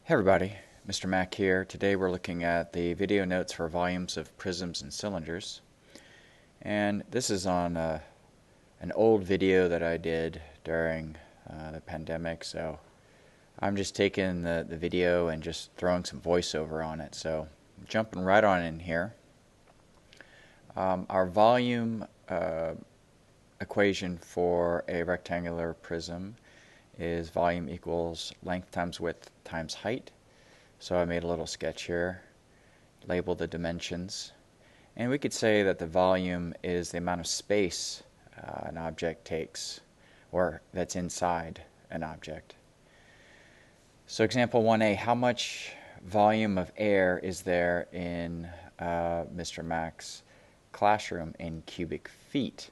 Hey everybody, Mr. Mack here. Today we're looking at the video notes for volumes of prisms and cylinders. And this is on an old video that I did during the pandemic, so I'm just taking the video and just throwing some voiceover on it. So jumping right on in here. Our volume equation for a rectangular prism is volume equals length times width times height. So I made a little sketch here, labeled the dimensions, and we could say that the volume is the amount of space an object takes, or that's inside an object. So example 1a, how much volume of air is there in Mr. Mack's classroom in cubic feet?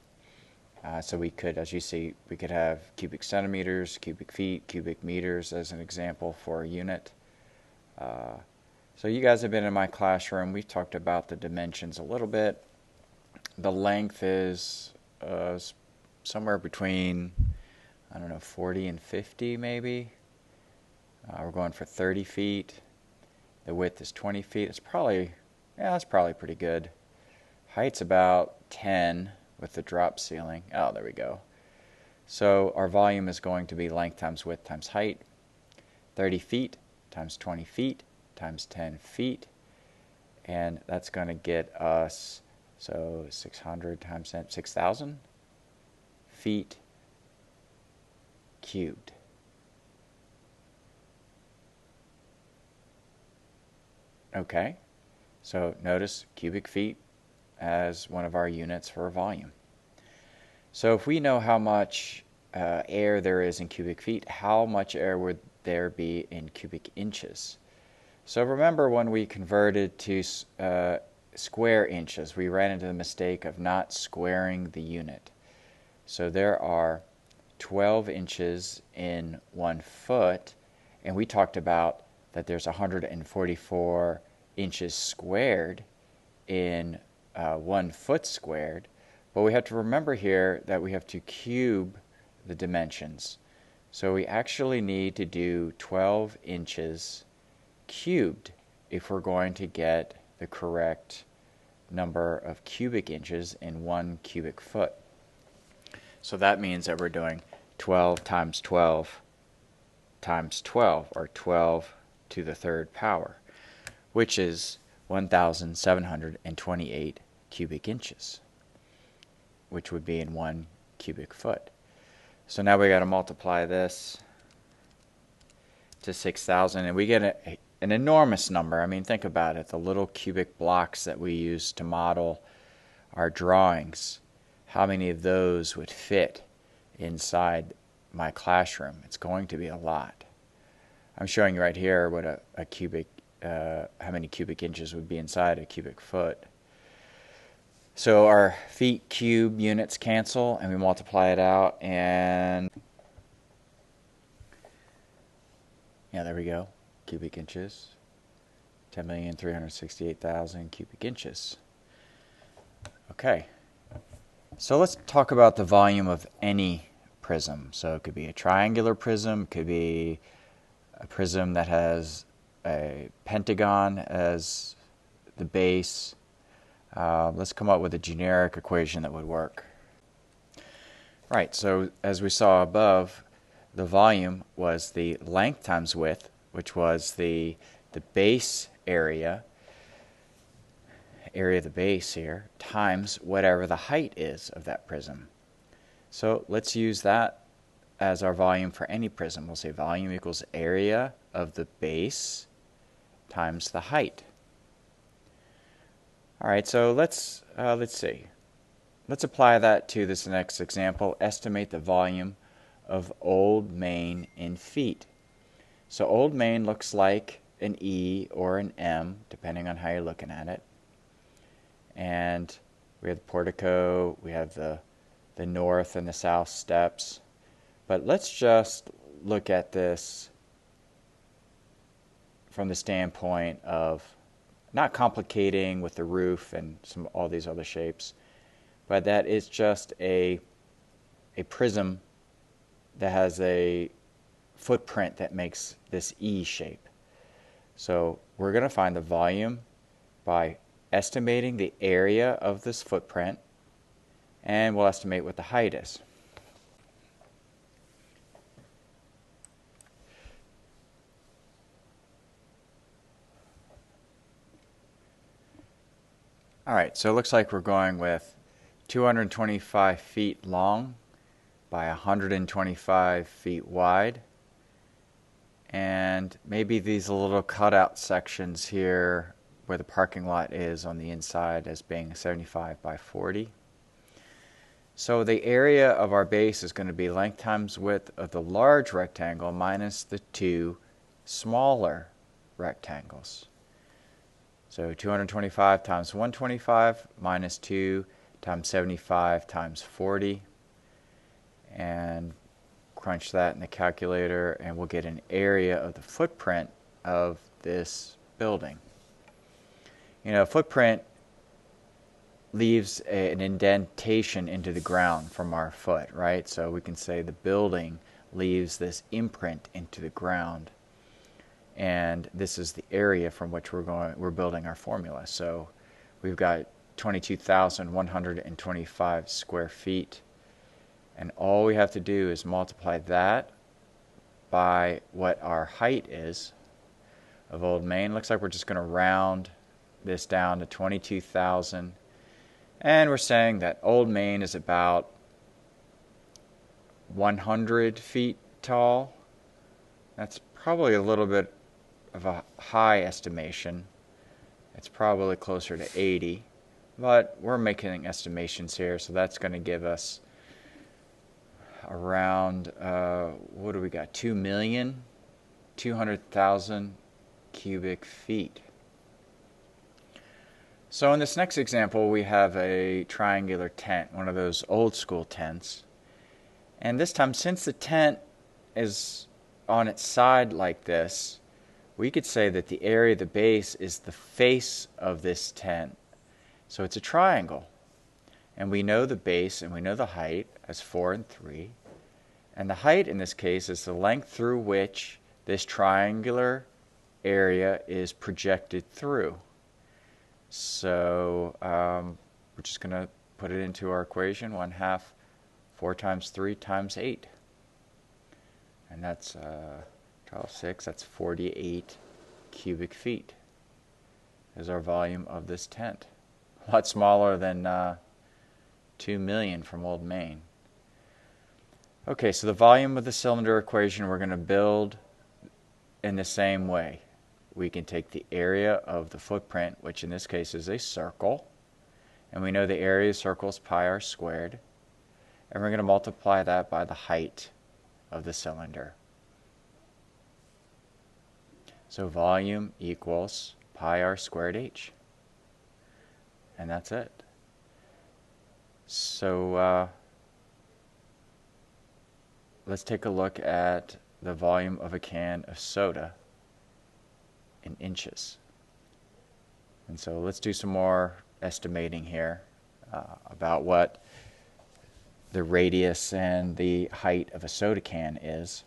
So we could, as you see, we could have cubic centimeters, cubic feet, cubic meters as an example for a unit. So you guys have been in my classroom. We've talked about the dimensions a little bit. The length is somewhere between, 40 and 50 maybe. We're going for 30 feet. The width is 20 feet. That's probably pretty good. Height's about 10. With the drop ceiling. Oh, there we go. So our volume is going to be length times width times height. 30 feet times 20 feet times 10 feet. And that's going to get us, 600 times 10, 6,000 feet cubed. Okay, so notice cubic feet as one of our units for volume. So if we know how much air there is in cubic feet, how much air would there be in cubic inches? So remember when we converted to square inches, we ran into the mistake of not squaring the unit. So there are 12 inches in 1 foot, and we talked about that there's 144 inches squared in 1 foot squared, but we have to remember here that we have to cube the dimensions. So we actually need to do 12 inches cubed if we're going to get the correct number of cubic inches in 1 cubic foot. So that means that we're doing 12 times 12 times 12, or 12 to the third power, which is 1,728 cubic inches, which would be in 1 cubic foot. So now we got to multiply this to 6,000, and we get an enormous number. I mean, think about it, the little cubic blocks that we use to model our drawings. How many of those would fit inside my classroom? It's going to be a lot. I'm showing you right here what a cubic, how many cubic inches would be inside a cubic foot. So our feet cube units cancel, and we multiply it out, and yeah, there we go, cubic inches, 10,368,000 cubic inches. Okay, so let's talk about the volume of any prism. So it could be a triangular prism, it could be a prism that has a pentagon as the base. Let's come up with a generic equation that would work. Right, so as we saw above, the volume was the length times width, which was the base area of the base here, times whatever the height is of that prism. So let's use that as our volume for any prism. We'll say volume equals area of the base times the height. All right, so let's see. Let's apply that to this next example. Estimate the volume of Old Main in feet. So Old Main looks like an E or an M, depending on how you're looking at it. And we have the portico, we have the north and the south steps. But let's just look at this from the standpoint of not complicating with the roof and all these other shapes, but that is just a prism that has a footprint that makes this E shape. So we're going to find the volume by estimating the area of this footprint, and we'll estimate what the height is. All right, so it looks like we're going with 225 feet long by 125 feet wide. And maybe these little cutout sections here where the parking lot is on the inside as being 75 by 40. So the area of our base is going to be length times width of the large rectangle minus the two smaller rectangles. So 225 times 125 minus 2 times 75 times 40. And crunch that in the calculator, and we'll get an area of the footprint of this building. You know, footprint leaves an indentation into the ground from our foot, right? So we can say the building leaves this imprint into the ground, and this is the area from which we're building our formula. So we've got 22,125 square feet, and all we have to do is multiply that by what our height is of Old Main. Looks like we're just going to round this down to 22,000. And we're saying that Old Main is about 100 feet tall. That's probably a little bit of a high estimation. It's probably closer to 80. But we're making estimations here, so that's going to give us around, what do we got? 2,200,000 cubic feet. So in this next example, we have a triangular tent, one of those old school tents. And this time, since the tent is on its side like this, we could say that the area of the base is the face of this tent. So it's a triangle. And we know the base and we know the height as 4 and 3. And the height in this case is the length through which this triangular area is projected through. So we're just going to put it into our equation. 1/2 4 times 3 times 8. And that's 12, 6, that's 48 cubic feet is our volume of this tent. A lot smaller than 2 million from Old Main. Okay, so the volume of the cylinder equation we're going to build in the same way. We can take the area of the footprint, which in this case is a circle, and we know the area of the circle is pi r squared, and we're going to multiply that by the height of the cylinder. So volume equals pi r squared h. And that's it. So let's take a look at the volume of a can of soda in inches. And so let's do some more estimating here about what the radius and the height of a soda can is.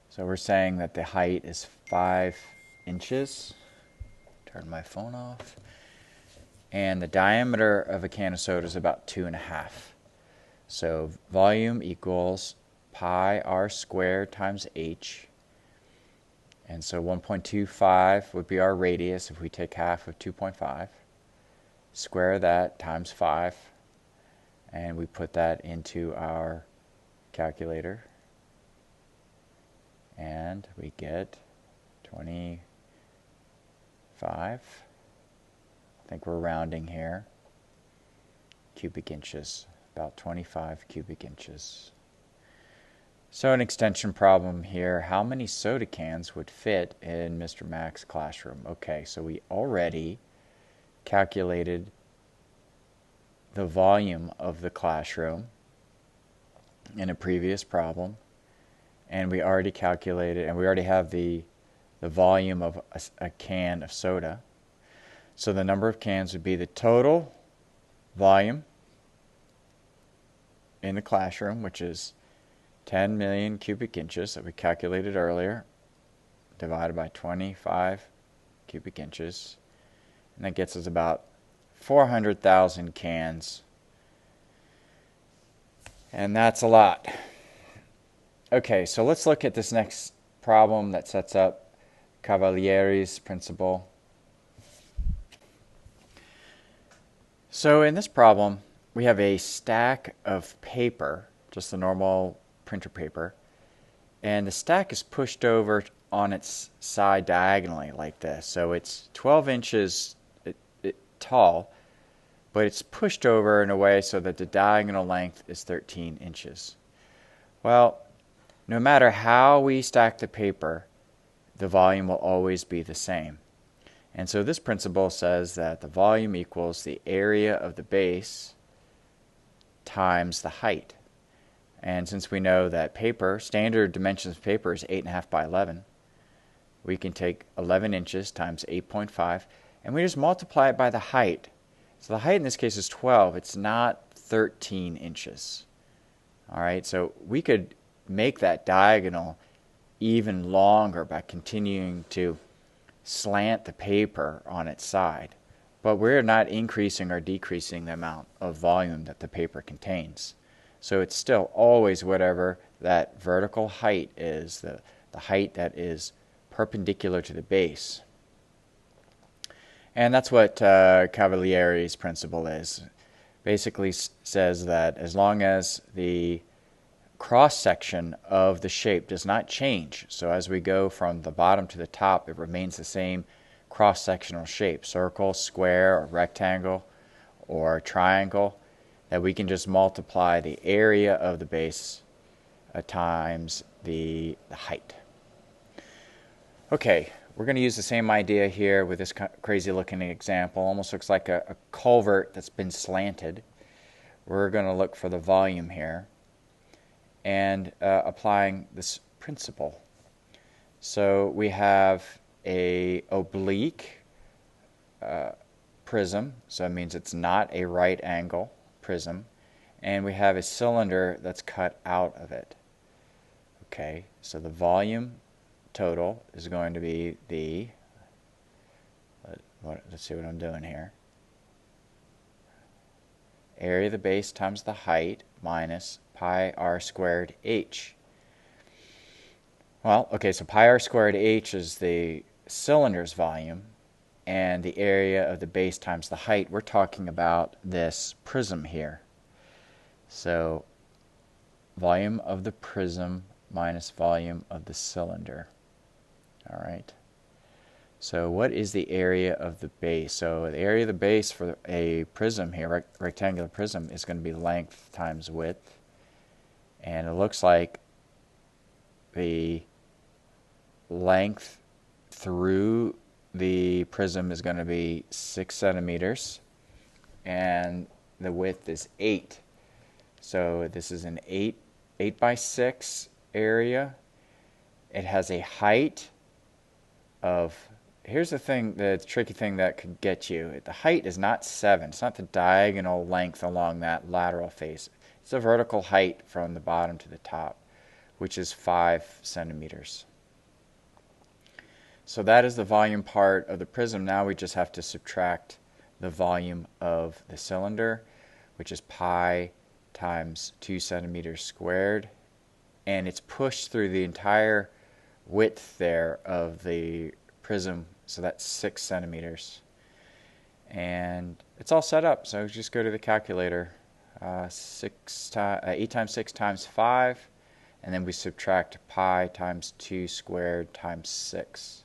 So we're saying that the height is 5 inches. Turn my phone off. And the diameter of a can of soda is about 2.5. So volume equals pi r squared times h. And so 1.25 would be our radius if we take half of 2.5. Square that times 5. And we put that into our calculator. And we get 25. I think we're rounding here. Cubic inches. About 25 cubic inches. So an extension problem here. How many soda cans would fit in Mr. Mack's classroom? Okay, so we already calculated the volume of the classroom in a previous problem. And we already calculated, and we already have the volume of a can of soda. So the number of cans would be the total volume in the classroom, which is 10 million cubic inches that we calculated earlier, divided by 25 cubic inches, and that gets us about 400,000 cans, and that's a lot. Okay, so let's look at this next problem that sets up Cavalieri's principle. So in this problem, we have a stack of paper, just the normal printer paper, and the stack is pushed over on its side diagonally like this. So it's 12 inches tall, but it's pushed over in a way so that the diagonal length is 13 inches. Well, no matter how we stack the paper, the volume will always be the same. And so this principle says that the volume equals the area of the base times the height. And since we know that paper, standard dimensions of paper is 8.5 by 11, we can take 11 inches times 8.5, and we just multiply it by the height. So the height in this case is 12. It's not 13 inches. All right, so we could make that diagonal even longer by continuing to slant the paper on its side. But we're not increasing or decreasing the amount of volume that the paper contains. So it's still always whatever that vertical height is, the height that is perpendicular to the base. And that's what Cavalieri's principle is. Basically says that as long as the cross-section of the shape does not change, so as we go from the bottom to the top, it remains the same cross-sectional shape, circle, square, or rectangle, or triangle, that we can just multiply the area of the base times the height. Okay, we're going to use the same idea here with this crazy looking example. Almost looks like a culvert that's been slanted. We're going to look for the volume here and applying this principle. So we have a oblique prism, so it means it's not a right angle prism, and we have a cylinder that's cut out of it. Okay, so the volume total is going to be the, let's see what I'm doing here, area of the base times the height minus pi r squared h. Well, okay, so pi r squared h is the cylinder's volume, and the area of the base times the height, we're talking about this prism here. So volume of the prism minus volume of the cylinder. All right. So what is the area of the base? So the area of the base for a prism here, rectangular prism, is going to be length times width. And it looks like the length through the prism is going to be 6 centimeters, and the width is 8. So this is an 8 by 6 area. It has a height of, here's the thing, the tricky thing that could get you. The height is not 7. It's not the diagonal length along that lateral face. It's the vertical height from the bottom to the top, which is 5 centimeters. So that is the volume part of the prism. Now we just have to subtract the volume of the cylinder, which is pi times 2 centimeters squared. And it's pushed through the entire width there of the prism, so that's 6 centimeters. And it's all set up, so just go to the calculator. 8 times 6 times 5, and then we subtract pi times 2 squared times 6.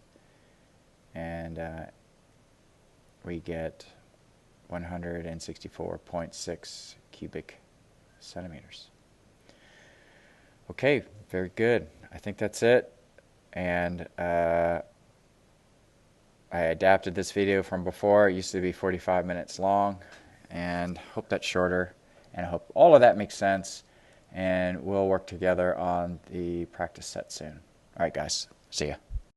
And we get 164.6 cubic centimeters. Okay, very good. I think that's it. And I adapted this video from before. It used to be 45 minutes long, and hope that's shorter. And I hope all of that makes sense. And we'll work together on the practice set soon. All right, guys. See ya.